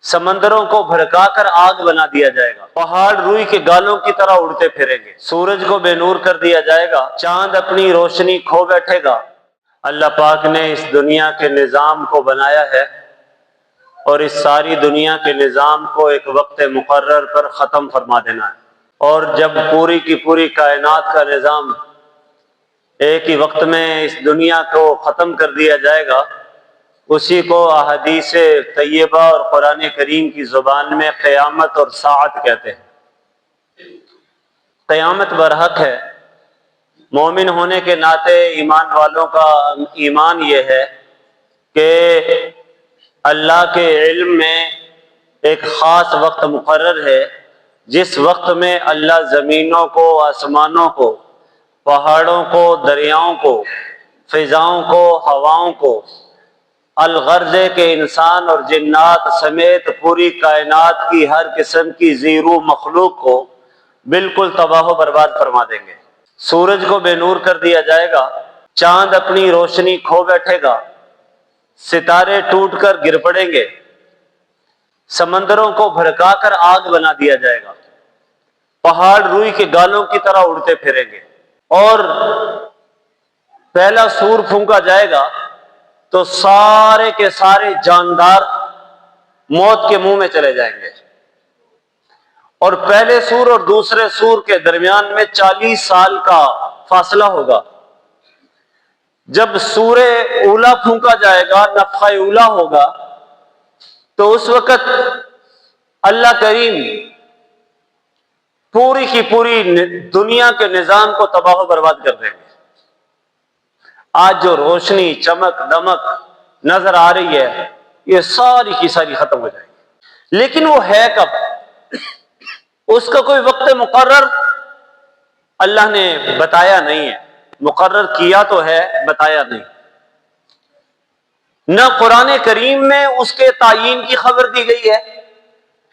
سمندروں کو بھڑکا کر آگ بنا دیا جائے گا، پہاڑ روئی کے گالوں کی طرح اڑتے پھریں گے، سورج کو بے نور کر دیا جائے گا، چاند اپنی روشنی کھو بیٹھے گا۔ اللہ پاک نے اس دنیا کے نظام کو بنایا ہے اور اس ساری دنیا کے نظام کو ایک وقت مقرر پر ختم فرما دینا ہے، اور جب پوری کی پوری کائنات کا نظام ایک ہی وقت میں اس دنیا کو ختم کر دیا جائے گا، اسی کو احادیث طیبہ اور قرآن کریم کی زبان میں قیامت اور ساعت کہتے ہیں۔ قیامت برحق ہے۔ مومن ہونے کے ناطے ایمان والوں کا ایمان یہ ہے کہ اللہ کے علم میں ایک خاص وقت مقرر ہے، جس وقت میں اللہ زمینوں کو، آسمانوں کو، پہاڑوں کو، دریاؤں کو، فضاؤں کو، ہواؤں کو، الغرض کے انسان اور جنات سمیت پوری کائنات کی ہر قسم کی زیرو مخلوق کو بالکل تباہ و برباد فرما دیں گے۔ سورج کو بے نور کر دیا جائے گا، چاند اپنی روشنی کھو بیٹھے گا، ستارے ٹوٹ کر گر پڑیں گے، سمندروں کو بھڑکا کر آگ بنا دیا جائے گا، پہاڑ روئی کے گالوں کی طرح اڑتے پھریں گے، اور پہلا سور پھونکا جائے گا تو سارے کے سارے جاندار موت کے منہ میں چلے جائیں گے، اور پہلے سور اور دوسرے سور کے درمیان میں 40 سال کا فاصلہ ہوگا۔ جب سور اولا پھونکا جائے گا، نفخہ اولا ہوگا، تو اس وقت اللہ کریم پوری کی پوری دنیا کے نظام کو تباہ و برباد کر دیں گے۔ آج جو روشنی، چمک، دمک نظر آ رہی ہے، یہ ساری کی ساری ختم ہو جائے گی، لیکن وہ ہے کب؟ اس کا کوئی وقت مقرر اللہ نے بتایا نہیں ہے۔ مقرر کیا تو ہے، بتایا نہیں۔ نہ قرآن کریم میں اس کے تعیین کی خبر دی گئی ہے،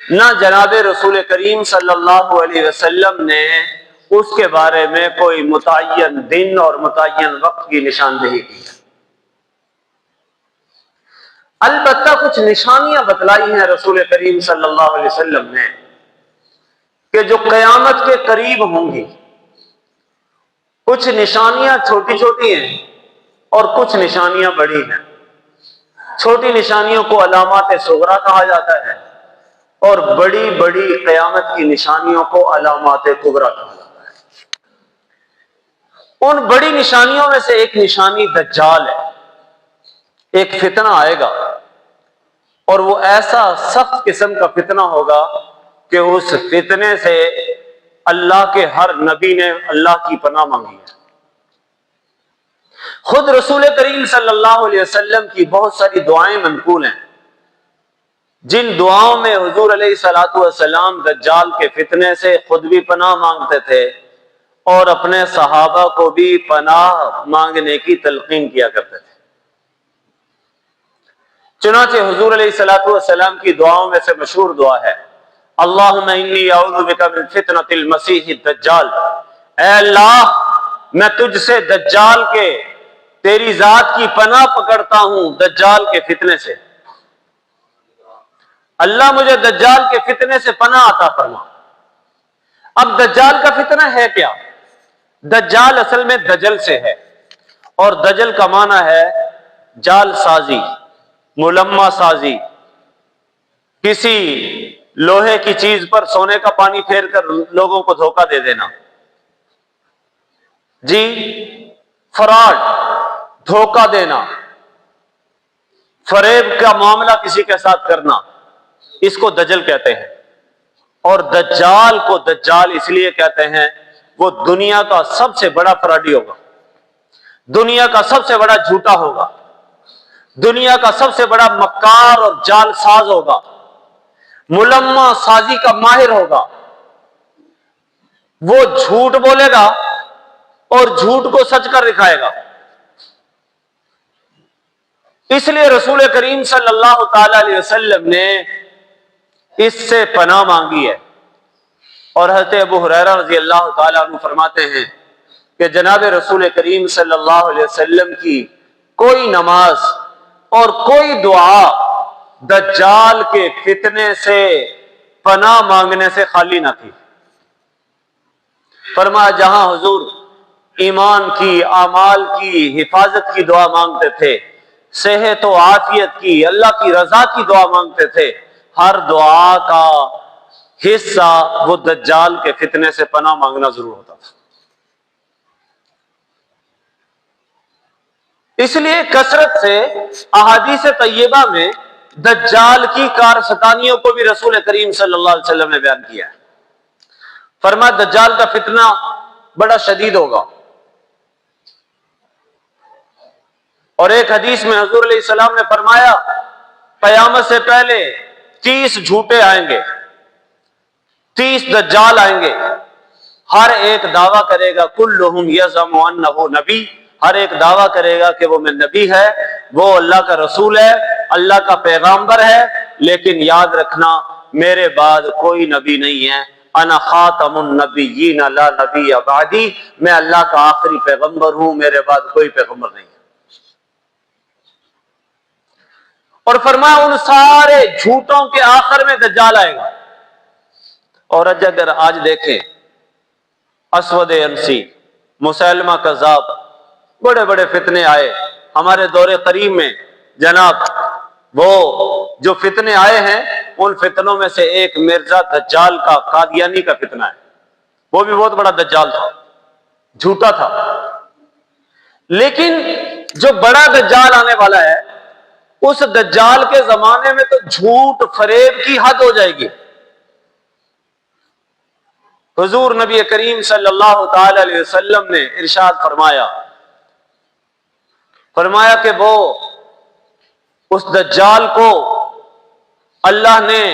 نہ جناب رسول کریم صلی اللہ علیہ وسلم نے اس کے بارے میں کوئی متعین دن اور متعین وقت کی نشاندہی کی ہے۔ البتہ کچھ نشانیاں بتلائی ہیں رسول کریم صلی اللہ علیہ وسلم نے کہ جو قیامت کے قریب ہوں گی۔ کچھ نشانیاں چھوٹی چھوٹی ہیں اور کچھ نشانیاں بڑی ہیں۔ چھوٹی نشانیوں کو علامات صغریٰ کہا جاتا ہے، اور بڑی بڑی قیامت کی نشانیوں کو علامات کبریٰ کہا جاتا ہے۔ ان بڑی نشانیوں میں سے ایک نشانی دجال ہے۔ ایک فتنہ آئے گا، اور وہ ایسا سخت قسم کا فتنہ ہوگا کہ اس فتنے سے اللہ کے ہر نبی نے اللہ کی پناہ مانگی ہے۔ خود رسول کریم صلی اللہ علیہ وسلم کی بہت ساری دعائیں منقول ہیں، جن دعاؤں میں حضور علیہ الصلوۃ والسلام دجال کے فتنے سے خود بھی پناہ مانگتے تھے اور اپنے صحابہ کو بھی پناہ مانگنے کی تلقین کیا کرتے تھے۔ چنانچہ حضور علیہ الصلوۃ والسلام کی دعاؤں میں سے مشہور دعا ہے، اللہم انی اعوذ بک من فتنۃ المسیح الدجال، اے اللہ میں تجھ سے دجال کے، تیری ذات کی پناہ پکڑتا ہوں دجال کے فتنے سے۔ اللہ مجھے دجال کے فتنے سے پناہ عطا فرما۔ اب دجال کا فتنہ ہے کیا؟ دجال اصل میں دجل سے ہے، اور دجل کا معنی ہے جال سازی، ملمہ سازی، کسی لوہے کی چیز پر سونے کا پانی پھیر کر لوگوں کو دھوکہ دے دینا، جی فراڈ، دھوکہ دینا، فریب کا معاملہ کسی کے ساتھ کرنا، اس کو دجل کہتے ہیں۔ اور دجال کو دجال اس لیے کہتے ہیں، وہ دنیا کا سب سے بڑا فراڈی ہوگا، دنیا کا سب سے بڑا جھوٹا ہوگا، دنیا کا سب سے بڑا مکار اور جال ساز ہوگا، ملمہ سازی کا ماہر ہوگا۔ وہ جھوٹ بولے گا اور جھوٹ کو سچ کر دکھائے گا۔ اس لیے رسول کریم صلی اللہ تعالی علیہ وسلم نے اس سے پناہ مانگی ہے، اور حضرت ابو ہریرہ رضی اللہ تعالی عنہ فرماتے ہیں کہ جناب رسول کریم صلی اللہ علیہ وسلم کی کوئی نماز اور کوئی دعا दज्जाल के फितने से पनाह मांगने से खाली न थी। फरमाया जहां हुजूर ईमान की, आमाल की हिफाजत की दुआ मांगते थे, सेहत व आफियत की, अल्लाह की रजा की दुआ मांगते थे, हर दुआ का हिस्सा वो दज्जाल के फितने से पनाह मांगना जरूर होता था। इसलिए कसरत से अहादीस तैयबा में दज्जाल की कारस्तानियों को भी रसूल करीम सल्लल्लाहु अलैहि वसल्लम ने बयान किया है। फरमाया दज्जाल का फितना बड़ा शदीद होगा। और एक हदीस में हुजूर अलैहिस्सलाम ने फरमाया क़यामत से पहले 30 झूठे आएंगे, 30 दज्जाल आएंगे, हर एक दावा करेगा कुल्लुहुम यज़अमु अन्नहु नबी, हर एक दावा करेगा कि वो मैं नबी है, वो अल्लाह का रसूल है, अल्लाह का पैगंबर है, लेकिन याद रखना मेरे बाद कोई नबी नहीं है। अना खातमुन नबिय्यीन ला नबी बादी, मैं अल्लाह का आखिरी पैगंबर हूं, मेरे बाद कोई पैगंबर नहीं है। और फरमाया उन सारे झूठों के आखिर में दज्जाल आएगा। और अगर आज देखें असवद अंसी, मुसैलमा कज़्ज़ाब, बड़े बड़े फितने आए हमारे दौरे करीब में। जनाब वो जो फितने आए हैं उन फितनों में से एक मिर्जा दज्जाल का कादियानी का फितना है। वो भी बहुत बड़ा दज्जाल था, झूठा था। लेकिन जो बड़ा दज्जाल आने वाला है उस दज्जाल के जमाने में तो झूठ फरेब की हद हो जाएगी। हुजूर नबी करीम सल्लल्लाहु ताला अलैहि वसल्लम ने इरशाद फरमाया कि वो उस दज्जाल को अल्लाह ने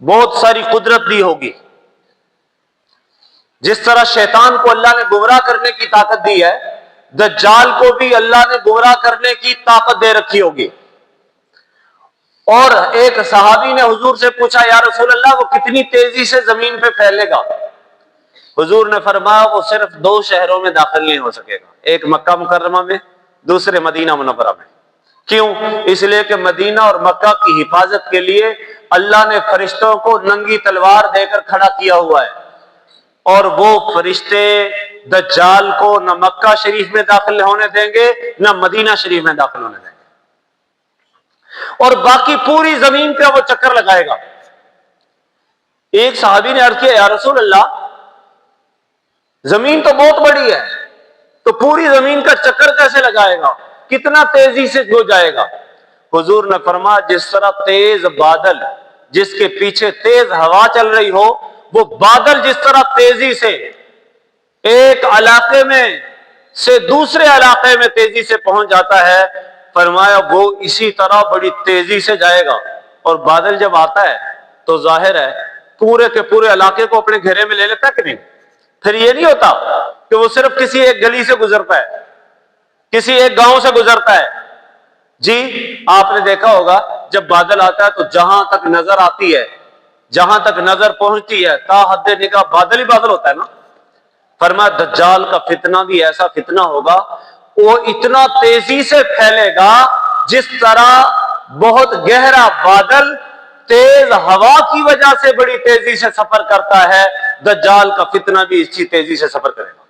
बहुत सारी कुदरत दी होगी। जिस तरह शैतान को अल्लाह ने गुमराह करने की ताकत दी है, दज्जाल को भी अल्लाह ने गुमराह करने की ताकत दे रखी होगी। और एक सहाबी ने हुजूर से पूछा, या रसूल अल्लाह वो कितनी तेजी से जमीन पे फैलेगा? हुजूर ने फरमाया वो सिर्फ 2 शहरों में दाखिल नहीं हो सकेगा, एक मक्का मुकर्रमा में, दूसरे मदीना मुनव्वरा में। क्यों? इसलिए कि मदीना और मक्का की हिफाजत के लिए अल्लाह ने फरिश्तों को नंगी तलवार देकर खड़ा किया हुआ है, और वो फरिश्ते दज्जाल को न मक्का शरीफ में दाखिल होने देंगे न मदीना शरीफ में दाखिल होने देंगे, और बाकी पूरी जमीन पे वो चक्कर लगाएगा। एक सहाबी ने अर्ज किया, या रसूल अल्लाह जमीन तो बहुत बड़ी है, तो पूरी जमीन का चक्कर कैसे लगाएगा, कितना तेजी से हो जाएगा? हुजूर ने फरमाया जिस तरह तेज बादल जिसके पीछे तेज हवा चल रही हो, वो बादल जिस तरह तेजी से एक इलाके में से दूसरे इलाके में तेजी से पहुंच जाता है, फरमाया वो इसी तरह बड़ी तेजी से जाएगा। और बादल जब आता है तो जाहिर है पूरे के पूरे इलाके को अपने घेरे में ले लेता है कि नहीं? फिर ये नहीं होता कि वो सिर्फ किसी एक गली से गुजरता है, किसी एक गांव से गुजरता है। जी आपने देखा होगा जब बादल आता है तो जहां तक नजर आती है, जहां तक नजर पहुंचती है, ता हद्दे निगाह बादल ही बादल होता है ना। फरमाया दज्जाल का फितना भी ऐसा फितना होगा, वो इतना तेजी से फैलेगा जिस तरह बहुत गहरा बादल तेज हवा की वजह से बड़ी तेजी से सफर करता है, दज्जाल का फितना भी इसी तेजी से सफर करेगा।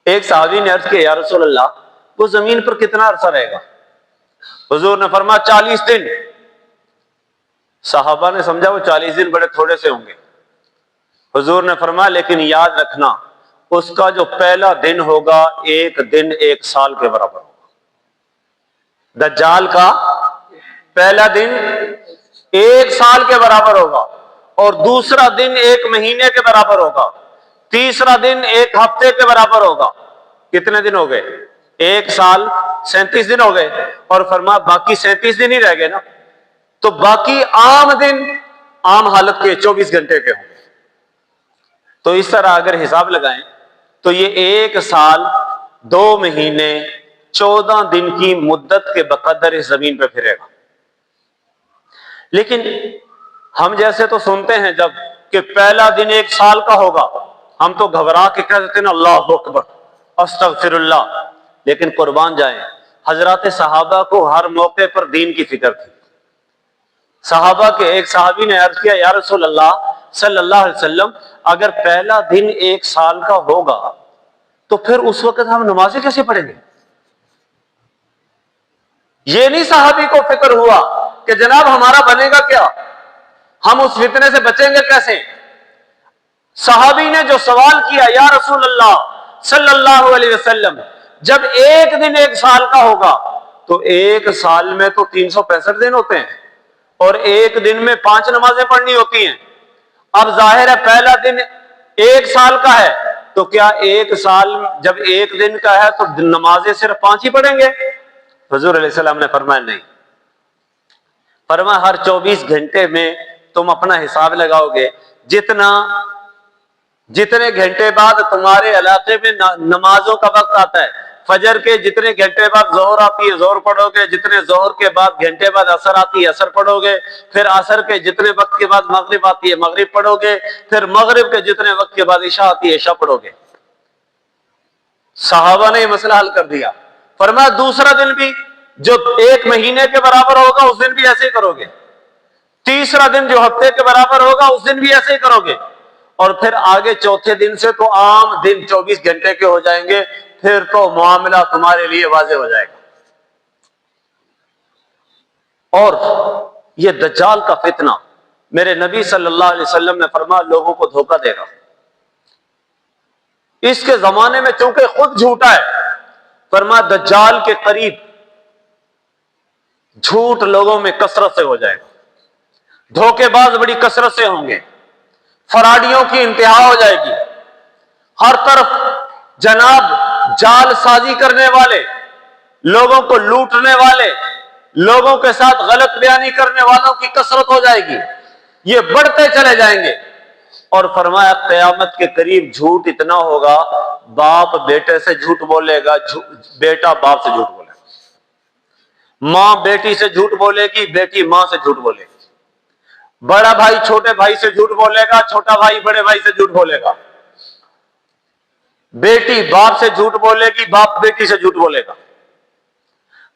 एक सहाबी ने अर्ज किया, या रसूल अल्लाह वो जमीन पर कितना अरसा रहेगा? हुजूर ने फरमाया 40 दिन। सहाबा ने समझा वो 40 दिन बड़े थोड़े से होंगे। हुजूर ने फरमाया लेकिन याद रखना उसका जो पहला दिन होगा एक दिन 1 साल के बराबर होगा। दज्जाल का पहला दिन 1 साल के बराबर होगा, और दूसरा दिन 1 महीने के बराबर होगा, तीसरा दिन 1 हफ्ते के बराबर होगा। कितने दिन हो गए? 1 साल 37 दिन हो गए। और फरमाया बाकी 37 दिन ही रह गए ना, तो बाकी आम दिन आम हालत के 24 घंटे के होंगे। तो इस तरह अगर हिसाब लगाएं तो ये 1 साल 2 महीने 14 दिन की मुद्दत के बकदर इस जमीन पे फिरेगा। लेकिन हम जैसे तो सुनते हैं जब कि पहला दिन 1 साल का होगा, हम तो घबरा के कह देते हैं अल्लाह अकबर अस्तगफिरुल्लाह। लेकिन कुर्बान जाएं, حضرات صحابہ کو ہر موقع پر دین کی فکر تھی. صحابہ کے ایک صحابی نے عرض کیا، یا رسول اللہ صلی اللہ علیہ وسلم، اگر پہلا دن 1 سال کا ہوگا تو پھر اس وقت ہم نمازیں کیسے پڑھیں گے؟ یہ نہیں صحابی کو فکر ہوا کہ جناب ہمارا بنے گا کیا، ہم اس فتنے سے بچیں گے کیسے. صحابی نے جو سوال کیا، یا رسول اللہ صلی اللہ علیہ وسلم، جب ایک دن 1 سال کا ہوگا تو 1 سال میں تو 365 دن ہوتے ہیں اور ایک دن میں 5 نمازیں پڑھنی ہوتی ہیں. اب ظاہر ہے پہلا دن 1 سال کا ہے تو کیا 1 سال جب 1 دن کا ہے تو نمازیں صرف 5 ہی پڑھیں گے؟ حضور علیہ السلام نے فرمایا نہیں. فرمایا ہر 24 گھنٹے میں تم اپنا حساب لگاؤ گے، جتنے گھنٹے بعد تمہارے علاقے میں نمازوں کا وقت آتا ہے، فجر کے جتنے گھنٹے بعد ظہر آتی ہے ظہر پڑھو گے، جتنے ظہر کے بعد گھنٹے بعد عصر آتی ہے عصر پڑھو گے، پھر عصر کے جتنے وقت کے بعد مغرب آتی ہے مغرب پڑھو گے، پھر مغرب کے جتنے وقت کے بعد عشاء آتی ہے عشاء پڑھو گے. صحابہ نے یہ مسئلہ حل کر دیا. فرمایا دوسرا دن بھی جو 1 مہینے کے برابر ہوگا اس دن بھی ایسے ہی کرو گے، تیسرا دن جو ہفتے کے برابر ہوگا اس دن بھی ایسے ہی کرو گے، اور پھر آگے چوتھے دن سے تو عام دن 24 گھنٹے کے ہو جائیں گے، پھر تو معاملہ تمہارے لیے واضح ہو جائے گا. اور یہ دجال کا فتنہ میرے نبی صلی اللہ علیہ وسلم نے فرمایا لوگوں کو دھوکہ دے گا. اس کے زمانے میں چونکہ خود جھوٹا ہے، فرمایا دجال کے قریب جھوٹ لوگوں میں کثرت سے ہو جائے گا، دھوکے باز بڑی کثرت سے ہوں گے، فراڈیوں کی انتہا ہو جائے گی. ہر طرف جناب جال سازی کرنے والے، لوگوں کو لوٹنے والے، لوگوں کے ساتھ غلط بیانی کرنے والوں کی کثرت ہو جائے گی، یہ بڑھتے چلے جائیں گے. اور فرمایا قیامت کے قریب جھوٹ اتنا ہوگا، باپ بیٹے سے جھوٹ بولے گا، بیٹا باپ سے جھوٹ بولے گا، ماں بیٹی سے جھوٹ بولے گی، بیٹی ماں سے جھوٹ بولے گی، بڑا بھائی چھوٹے بھائی سے جھوٹ بولے گا، چھوٹا بھائی بڑے بھائی سے جھوٹ بولے گا، بیٹی باپ سے جھوٹ بولے گی، باپ بیٹی سے جھوٹ بولے گا.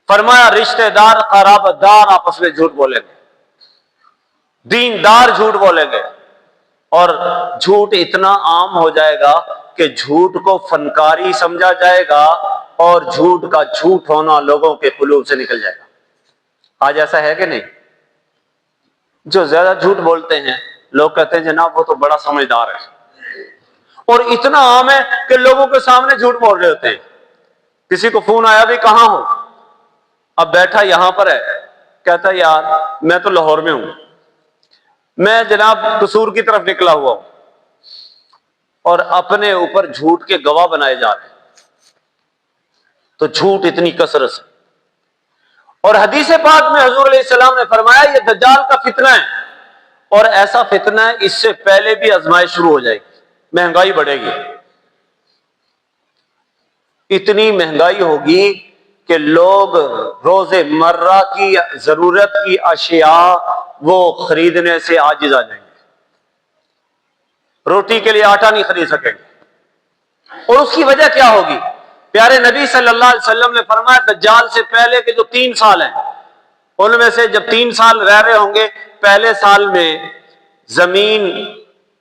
فرمایا رشتہ دار قرابت دار آپس میں جھوٹ بولیں گے، دیندار جھوٹ بولیں گے، اور جھوٹ اتنا عام ہو جائے گا کہ جھوٹ کو فنکاری سمجھا جائے گا اور جھوٹ کا جھوٹ ہونا لوگوں کے قلوب سے نکل جائے گا. آج ایسا ہے کہ نہیں؟ جو زیادہ جھوٹ بولتے ہیں لوگ کہتے ہیں جناب وہ تو بڑا سمجھدار ہے، اور اتنا عام ہے کہ لوگوں کے سامنے جھوٹ بول رہے ہوتے ہیں. کسی کو فون آیا بھی کہاں ہو، اب بیٹھا یہاں پر ہے، کہتا ہے یار میں تو لاہور میں ہوں، میں جناب قصور کی طرف نکلا ہوا ہوں، اور اپنے اوپر جھوٹ کے گواہ بنائے جا رہے ہیں. تو جھوٹ اتنی کثرت سے. اور حدیث پاک میں حضور علیہ السلام نے فرمایا یہ دجال کا فتنہ ہے، اور ایسا فتنہ ہے اس سے پہلے بھی آزمائش شروع ہو جائے گی، مہنگائی بڑھے گی، اتنی مہنگائی ہوگی کہ لوگ روز مرہ کی ضرورت کی اشیاء وہ خریدنے سے عاجز آ جائیں گے، روٹی کے لیے آٹا نہیں خرید سکیں گے. اور اس کی وجہ کیا ہوگی؟ پیارے نبی صلی اللہ علیہ وسلم نے فرمایا دجال سے پہلے کے جو 3 سال ہیں ان میں سے جب 3 سال رہ رہے ہوں گے، پہلے سال میں زمین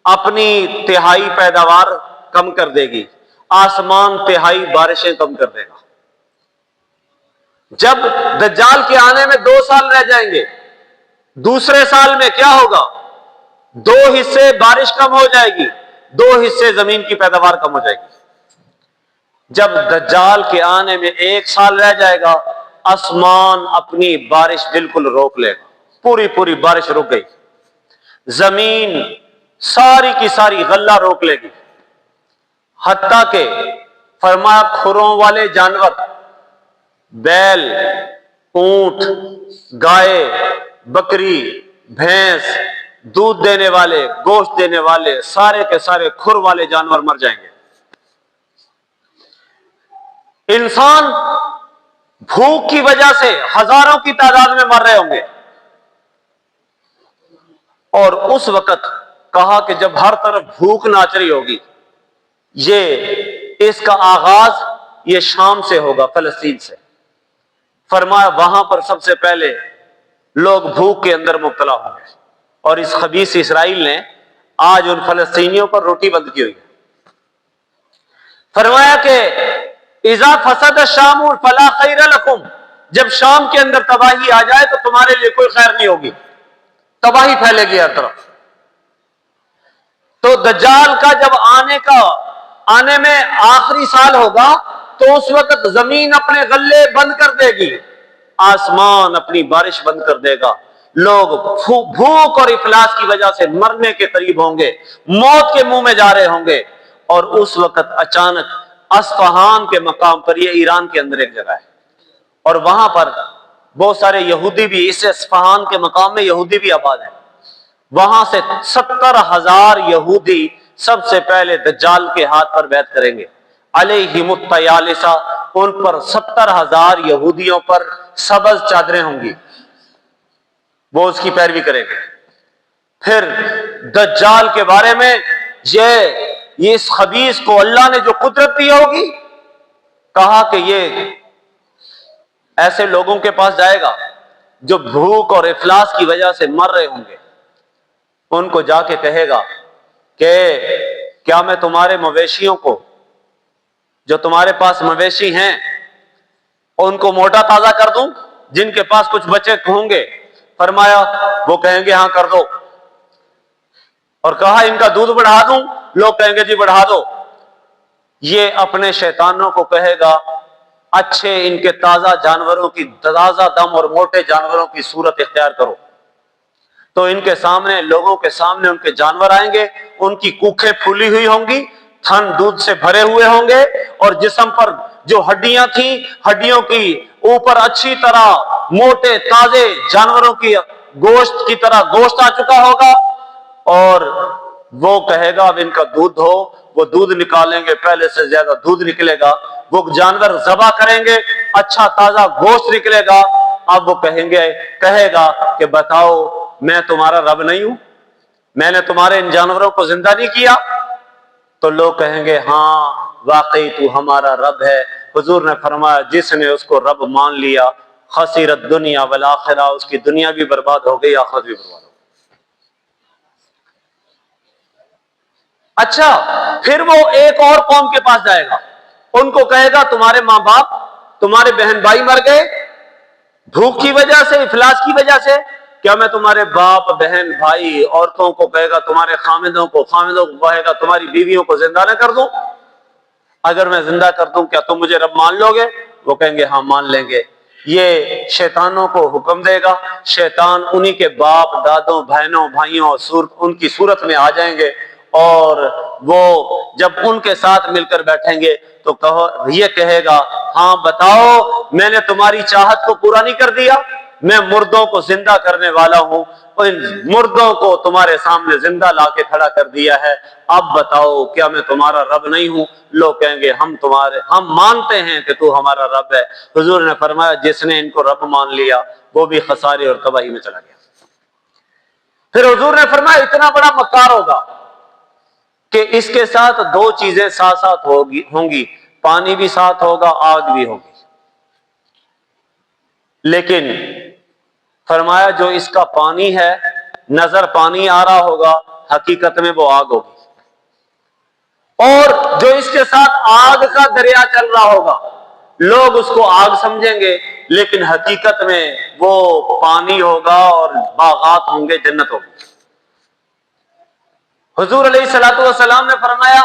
اپنی 1/3 پیداوار کم کر دے گی، آسمان 1/3 بارشیں کم کر دے گا. جب دجال کے آنے میں 2 سال رہ جائیں گے، دوسرے سال میں کیا ہوگا؟ 2 حصے بارش کم ہو جائے گی، 2 حصے زمین کی پیداوار کم ہو جائے گی. جب دجال کے آنے میں 1 سال رہ جائے گا، آسمان اپنی بارش بالکل روک لے گا، پوری بارش رک گئی، زمین ساری کی ساری غلہ روک لے گی، حتیٰ کہ فرمایا کھروں والے جانور، بیل، اونٹ، گائے، بکری، بھینس، دودھ دینے والے، گوشت دینے والے، سارے کے سارے کھر والے جانور مر جائیں گے. انسان بھوک کی وجہ سے ہزاروں کی تعداد میں مر رہے ہوں گے. اور اس وقت کہا کہ جب ہر طرف بھوک ناچ رہی ہوگی، اس کا آغاز یہ شام سے ہوگا، فلسطین سے. फरमाया वहां पर सबसे पहले लोग भूख के अंदर मुब्तला होंगे। और इस खबीस इसराइल ने आज उन फलस्तीनियों पर रोटी बंद की हुई है। फरमाया कि इज़ा फसद शाम फला खैर लकुम, जब शाम के अंदर तबाही आ जाए तो तुम्हारे लिए कोई खैर नहीं होगी, तबाही फैलेगी हर तरफ। तो दज्जाल का जब आने में आखिरी साल होगा तो उस वक्त जमीन अपने गल्ले बंद कर देगी, आसमान अपनी बारिश बंद कर देगा, लोग भूख और इफलास की वजह से मरने के करीब होंगे, मौत के मुंह में जा रहे होंगे। और उस वक्त अचानक अस्फहान के मकाम पर, यह ईरान के अंदर एक जगह है, और वहां पर बहुत सारे यहूदी भी, इस अस्फहान के मकाम में यहूदी भी आबाद है। वहां से 70,000 यहूदी सबसे पहले दज्जाल के हाथ पर बैत करेंगे, अलैहिमुत्तयालिसा, उन पर 70,000 यहूदियों पर सब्ज चादरें होंगी, वो उसकी पैरवी करेंगे। फिर दज्जाल के बारे में ये इस खबीस को अल्लाह ने जो कुदरत दी होगी, कहा कि ये ऐसे लोगों के पास जाएगा जो भूख और इफलास की वजह से मर रहे होंगे, उनको जाके कहेगा कि क्या मैं तुम्हारे मवेशियों को, जो तुम्हारे पास मवेशी हैं, उनको मोटा ताजा कर दूं, जिनके पास कुछ बचे होंगे। फरमाया वो कहेंगे हाँ कर दो। और कहा इनका दूध बढ़ा दूं, लोग कहेंगे जी बढ़ा दो। ये अपने शैतानों को कहेगा अच्छे इनके ताजा जानवरों की, ताजा दम और मोटे जानवरों की सूरत इख्तियार करो। तो इनके सामने, लोगों के सामने उनके जानवर आएंगे, उनकी कूखें फूली हुई होंगी, थन दूध से भरे हुए होंगे, और जिस्म पर जो हड्डियां थी, हड्डियों की ऊपर अच्छी तरह मोटे ताजे जानवरों की गोश्त की तरह गोश्त आ चुका होगा। और वो कहेगा अब इनका दूध हो, वो दूध निकालेंगे, पहले से ज्यादा दूध निकलेगा, वो जानवर ज़बा करेंगे, अच्छा ताजा गोश्त निकलेगा। अब वो कहेगा कि बताओ मैं तुम्हारा रब नहीं हूं, मैंने तुम्हारे इन जानवरों को जिंदा नहीं किया? तो लोग कहेंगे हाँ वाकई तू हमारा रब है। हुजूर ने फरमाया जिसने उसको रब मान लिया, खसीरत दुनिया वल आखिरा, उसकी दुनिया भी बर्बाद हो गई, आखिरत भी बर्बाद हो गई। अच्छा, फिर वो एक और कौम के पास जाएगा, उनको कहेगा तुम्हारे माँ बाप, तुम्हारे बहन भाई मर गए भूख की वजह से, इफलास की वजह से, क्या मैं तुम्हारे बाप बहन भाई औरतों को कहेगा, तुम्हारे खामिदों को कहेगा तुम्हारी बीवियों को जिंदा न कर दूं? अगर मैं जिंदा कर दूं क्या तुम मुझे रब मान लोगे? वो कहेंगे हाँ मान लेंगे। ये शैतानों को हुक्म देगा, शैतान उन्हीं के बाप दादों बहनों भाइयों उनकी सूरत में आ जाएंगे, और वो जब उनके साथ मिलकर बैठेंगे तो ये कहेगा हाँ बताओ मैंने तुम्हारी चाहत को पूरा नहीं कर दिया, मैं मुर्दों को जिंदा करने वाला हूं, इन मुर्दों को तुम्हारे सामने जिंदा लाके खड़ा कर दिया है, अब बताओ क्या मैं तुम्हारा रब नहीं हूं? लोग कहेंगे हम मानते हैं कि तू हमारा रब है। हुजूर ने फरमाया जिसने इनको रब मान लिया वो भी खसारे और तबाही में चला गया। फिर हुजूर ने फरमाया इतना बड़ा मक्कार होगा कि इसके साथ दो चीजें साथ साथ होंगी, पानी भी साथ होगा, आग भी होगी। लेकिन फरमाया जो इसका पानी है, नजर पानी आ रहा होगा, हकीकत में वो आग होगी। और जो इसके साथ आग का दरिया चल रहा होगा, लोग उसको आग समझेंगे, लेकिन हकीकत में वो पानी होगा और बागात होंगे, जन्नत होगी। हुजूर अलैहिस्सलातु वस्सलाम ने फरमाया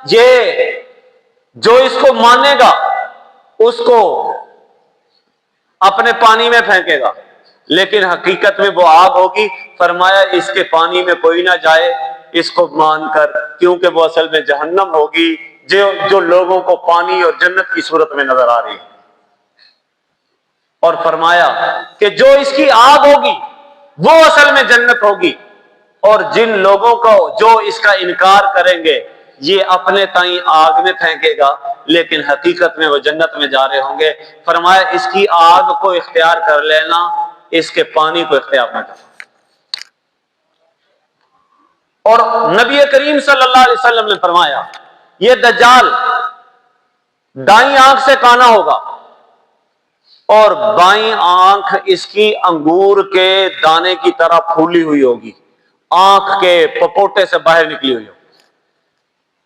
ये जो इसको मानेगा उसको अपने पानी में फेंकेगा, लेकिन हकीकत में वो आग होगी। फरमाया इसके पानी में कोई ना जाए इसको मानकर, क्योंकि वो असल में जहन्नम होगी जो लोगों को पानी और जन्नत की सूरत में नजर आ रही है। और फरमाया कि जो इसकी आग होगी वो असल में जन्नत होगी, और जिन लोगों को जो इसका इनकार करेंगे ये अपने ताई आग में फेंकेगा, लेकिन हकीकत में वो जन्नत में जा रहे होंगे। फरमाया इसकी आग को इख्तियार कर लेना, इसके पानी को इख्तियार न करना। और नबी करीम सल्लल्लाहु अलैहि वसल्लम ने फरमाया ये दज्जाल दाईं आंख से काना होगा اور बाईं आंख इसकी अंगूर के दाने की तरह फूली हुई होगी, आंख के पपोटे से बाहर निकली हुई होगी,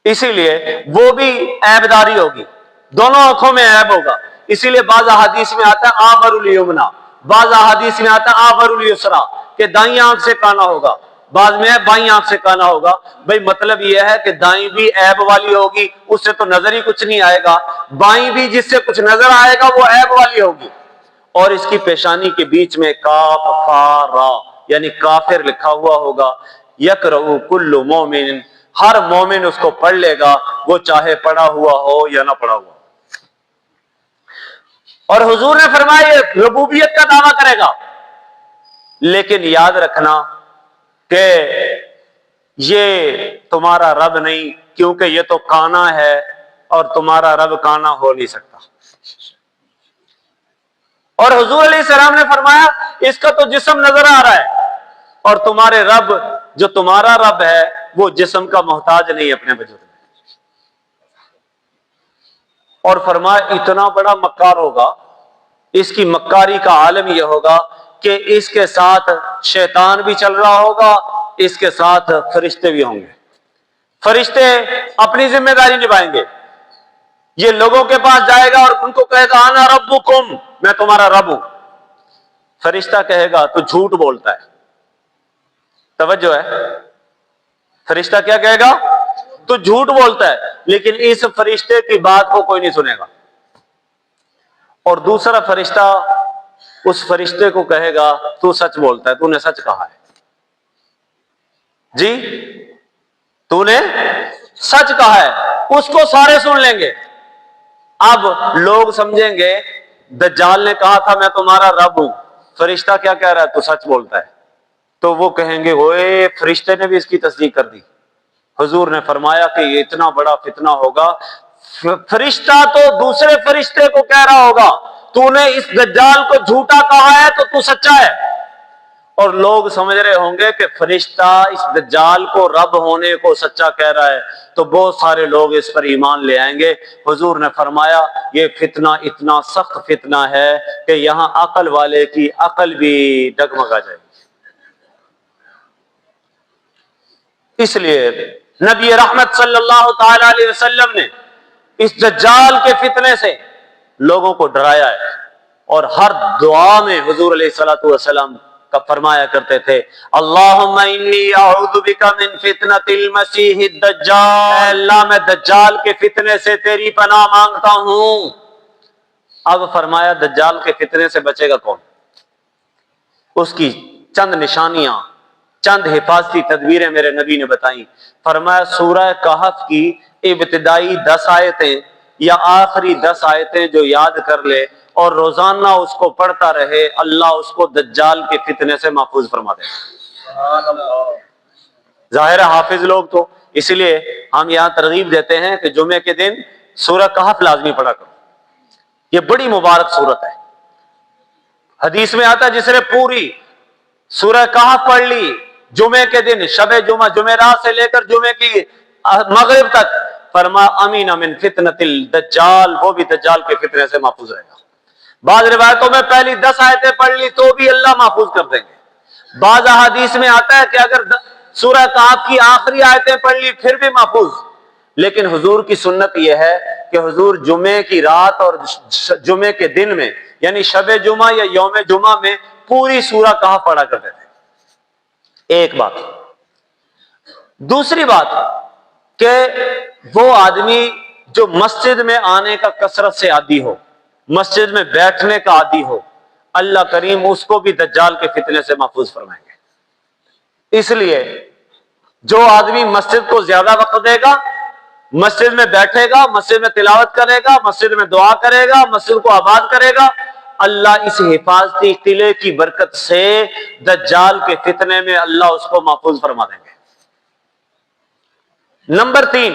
इसीलिए वो भी ऐबदारी होगी, दोनों आंखों में ऐब होगा। इसीलिए बाज़ अहादीस में आता है आबरुल यमना, बाज़ अहादीस में आता है आबरुल युसरा, कि दाईं आंख से काना होगा, बाद में बाईं आंख से काना होगा। भाई मतलब यह है कि दाईं भी ऐब वाली होगी, उससे तो नजर ही कुछ नहीं आएगा, बाईं भी जिससे कुछ नजर आएगा वो ऐब वाली होगी। और इसकी पेशानी के बीच में काफ फा रा यानी काफिर लिखा हुआ होगा। यकरउ कुल्लु मोमिन, हर मोमिन उसको पढ़ लेगा, वो चाहे पढ़ा हुआ हो या ना पढ़ा हुआ। और हुजूर ने फरमाया ये रबूबियत का दावा करेगा, लेकिन याद रखना कि ये तुम्हारा रब नहीं, क्योंकि ये तो काना है और तुम्हारा रब काना हो नहीं सकता। और हुजूर अलैहिस्सलाम ने फरमाया इसका तो जिस्म नजर आ रहा है, और तुम्हारे रब, जो तुम्हारा रब है, वो जिस्म का मोहताज नहीं अपने वजूद में। और फरमाया इतना बड़ा मक्कार होगा, इसकी मक्कारी का आलम यह होगा कि इसके साथ शैतान भी चल रहा होगा, इसके साथ फरिश्ते भी होंगे। फरिश्ते अपनी जिम्मेदारी निभाएंगे, ये लोगों के पास जाएगा और उनको कहेगा आना रब्बुकुम, मैं तुम्हारा रब हूं। फरिश्ता कहेगा तू झूठ बोलता है। तवज्जो है, फरिश्ता क्या कहेगा? तू झूठ बोलता है। लेकिन इस फरिश्ते की बात को कोई नहीं सुनेगा। और दूसरा फरिश्ता उस फरिश्ते को कहेगा तू सच बोलता है, तूने सच कहा है, जी तूने सच कहा है। उसको सारे सुन लेंगे। अब लोग समझेंगे दज्जाल ने कहा था मैं तुम्हारा रब हूं, फरिश्ता क्या कह रहा है? तू सच बोलता है। तो वो कहेंगे ओए फरिश्ते ने भी इसकी तस्दीक कर दी। हुजूर ने फरमाया कि ये इतना बड़ा फितना होगा, फरिश्ता तो दूसरे फरिश्ते को कह रहा होगा तूने इस दज्जाल को झूठा कहा है तो तू सच्चा है। और लोग समझ रहे होंगे कि फरिश्ता इस दज्जाल को रब होने को सच्चा कह रहा है, तो बहुत सारे लोग इस पर ईमान ले आएंगे। हुजूर ने फरमाया ये फितना इतना सख्त फितना है कि यहां अकल वाले की अकल भी डगमगा जाएगी। इसलिए नबी रहमत सल्लल्लाहु ताला अलैहि वसल्लम ने इस दज्जाल के फितने से लोगों को डराया है। और हर दुआ में हुजूर अलैहिस्सलातु वस्सलाम का फरमाया करते थे अल्लाहुम्मा इन्नी अऊज़ु बिका मिन फितनतिल मसीहिद दज्जाल, अल्लाह मैं दज्जाल के फितने से तेरी पनाह मांगता हूं। अब फरमाया दज्जाल के फितने से बचेगा कौन? उसकी चंद निशानियां, चंद हिफाजती तदबीरें मेरे नबी ने बताई। फरमाया सूरह कहफ की इब्तिदाई 10 आयतें या आखिरी 10 आयतें जो याद कर ले और रोजाना उसको पढ़ता रहे, अल्लाह उसको दज्जाल के फितने से महफूज फरमा देगा। जाहिर है हाफिज लोग तो, इसलिए हम यहां तरगीब देते हैं कि जुमे के दिन सूरह कहफ लाजमी पढ़ा करो। ये बड़ी मुबारक सूरत है। हदीस में आता है जिसने पूरी सूरह कहफ पढ़ ली जुमे के दिन, शबे जुमा, जुमेरात से लेकर जुमे की मगरिब तक, फरमा अमीन मिन फितनतिल दज्जाल, वो भी दज्जाल के फितने से महफूज रहेगा। बाज रिवायतों में पहली 10 आयतें पढ़ ली तो भी अल्लाह महफूज कर देंगे। बाज हदीस में आता है कि अगर सूरह कहफ की आखिरी आयतें पढ़ ली फिर भी महफूज। लेकिन हुजूर की सुन्नत यह है कि हुजूर जुमे की रात और जुमे के दिन में यानी शबे जुमा या यौम जुमा में पूरी सूरह कहफ पढ़ा करते थे। एक बात। दूसरी बात कि वो आदमी जो मस्जिद में आने का कसरत से आदी हो, मस्जिद में बैठने का आदी हो, अल्लाह करीम उसको भी दज्जाल के फितने से महफूज फरमाएंगे। इसलिए जो आदमी मस्जिद को ज्यादा वक्त देगा, मस्जिद में बैठेगा, मस्जिद में तिलावत करेगा, मस्जिद में दुआ करेगा, मस्जिद को आबाद करेगा, अल्लाह इस हिफाजती किले की बरकत से दज्जाल के फितने में अल्लाह उसको महफूज फरमा देंगे। नंबर 3,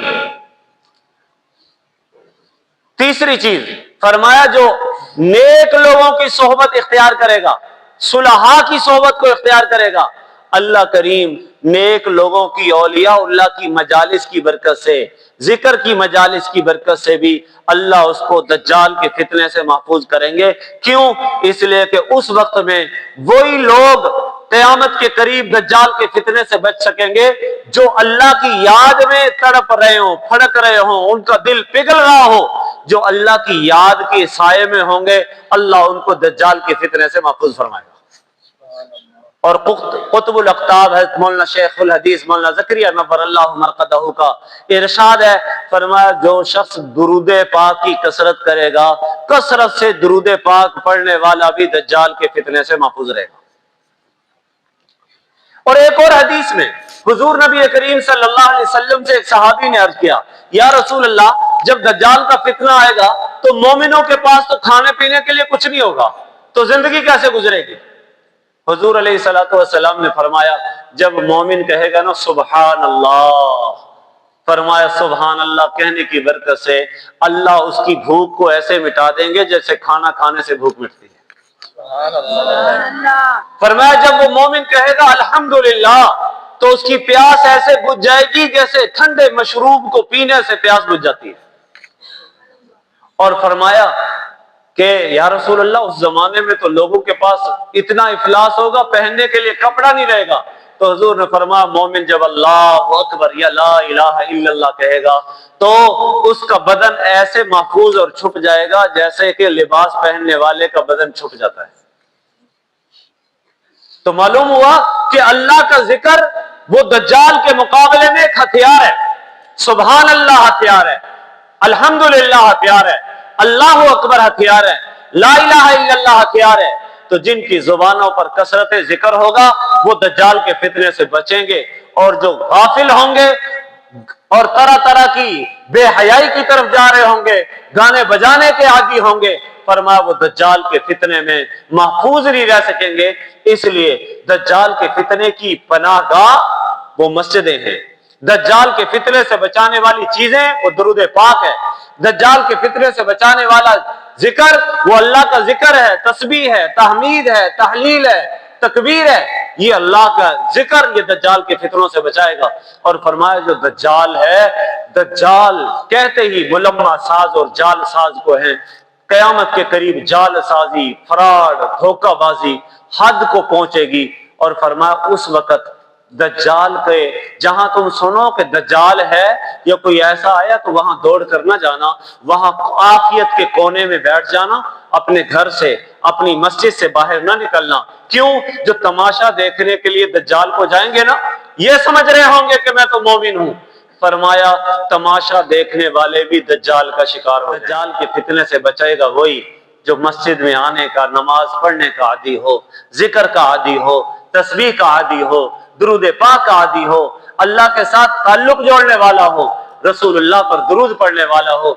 तीसरी चीज फरमाया जो नेक लोगों की सोहबत इख्तियार करेगा, सुलहा की सोहबत को इख्तियार करेगा, अल्लाह करीम नेक लोगों की, औलिया अल्लाह की मजालिस की बरकत से, जिक्र की मजालिस की बरकत से भी अल्लाह उसको दज्जाल के फितने से महफूज करेंगे। क्यों? इसलिए कि उस वक्त में वही लोग क़यामत के करीब दज्जाल के फितने से बच सकेंगे जो अल्लाह की याद में तड़प रहे हो, फड़क रहे हो, उनका दिल पिघल रहा हो। जो अल्लाह की याद के साये में होंगे, अल्लाह उनको दज्जाल के फितने से महफूज फरमाएगा। और कुतुबुल अख्ताब है मौलाना शेखुल हदीस मौलाना ज़करिया नव्वरल्लाहु मरक़दहू का इरशाद है, फरमाया जो शख्स दुरूद पाक की कसरत करेगा, कसरत से दुरूद पाक पढ़ने वाला भी दज्जाल के फितने से महफूज रहेगा। और एक और हदीस में हुजूर नबी करीम सल्लल्लाहु अलैहि वसल्लम से एक सहाबी ने अर्ज किया, या रसूल अल्लाह, जब दज्जाल का फितना आएगा तो मोमिनों के पास तो खाने पीने के लिए कुछ नहीं होगा, तो जिंदगी कैसे गुजरेगी? हुजूर अलैहिस्सलातु वस्सलाम ने फरमाया, जब मोमिन कहेगा ना सुबहान अल्लाह, फरमाया सुबहान अल्लाह कहने की बरकत से अल्लाह उसकी भूख को ऐसे मिटा देंगे जैसे खाना खाने से भूख मिटती है। फरमाया जब वो मोमिन कहेगा अल्हम्दुलिल्लाह, तो उसकी प्यास ऐसे बुझ जाएगी जैसे ठंडे मशरूब को पीने से प्यास बुझ जाती है। और फरमाया कि या रसूल अल्लाह, उस जमाने में तो लोगों के पास इतना इफलास होगा, पहनने के लिए कपड़ा नहीं रहेगा। तो हुजूर ने फरमाया मोमिन जब अल्लाहु अकबर या ला इलाहा इल्लल्लाह कहेगा तो उसका बदन ऐसे महफूज और छुप जाएगा जैसे कि लिबास पहनने वाले का बदन छुप जाता है। तो मालूम हुआ कि अल्लाह का जिक्र वो दज्जाल के मुकाबले में एक हथियार है। सुभान अल्लाह हथियार है, अल्हम्दुलिल्लाह हथियार है, अल्लाहु अकबर हथियार है, ला इलाहा इल्लल्लाह हथियार है। तो जिनकी जुबानों पर कसरत जिक्र होगा वो दज्जाल के फितने से बचेंगे। और जो गाफिल होंगे और तरह तरह की बेहयाई की तरफ जा रहे होंगे, गाने बजाने के आदी होंगे, फरमाया वो दज्जाल के फितने में महफूज नहीं रह सकेंगे। इसलिए दज्जाल के फितने की पनाहगाह वो मस्जिदें हैं। दज्जाल के फितने से बचाने वाली चीजें वो दुरूद पाक है। दज्जाल के फितने से बचाने वाला जिक्र वो अल्लाह का जिक्र है, तस्बीह है, तहमीद है, तहलील है, तकबीर है। ये अल्लाह का जिक्र ये दज्जाल के फितनों से बचाएगा। और फरमाया जो दज्जाल है, दज्जाल कहते ही मुलम्मा साज और जाल साज को है। कयामत के करीब जाल साजी, फराड, धोखाबाजी हद को पहुंचेगी। और फरमाया उस वक्त दज्जाल के जहां तुम सुनो कि दज्जाल है या कोई ऐसा आया तो वहां दौड़ कर ना जाना, वहां आफियत के कोने में बैठ जाना, अपने घर से अपनी मस्जिद से बाहर ना निकलना। क्यों? जो तमाशा देखने के लिए दज्जाल को जाएंगे ना, ये समझ रहे होंगे कि मैं तो मोमिन हूं। फरमाया तमाशा देखने वाले भी दज्जाल का शिकार हो। दज्जाल के फितने से बचेगा वही जो मस्जिद में आने का, नमाज पढ़ने का आदी हो, जिक्र का आदी हो, तस्बीह का आदी हो, दुरूद पाक का आदी हो, अल्लाह के साथ ताल्लुक जोड़ने वाला हो, रसूलुल्लाह पर दुरूद पढ़ने वाला हो।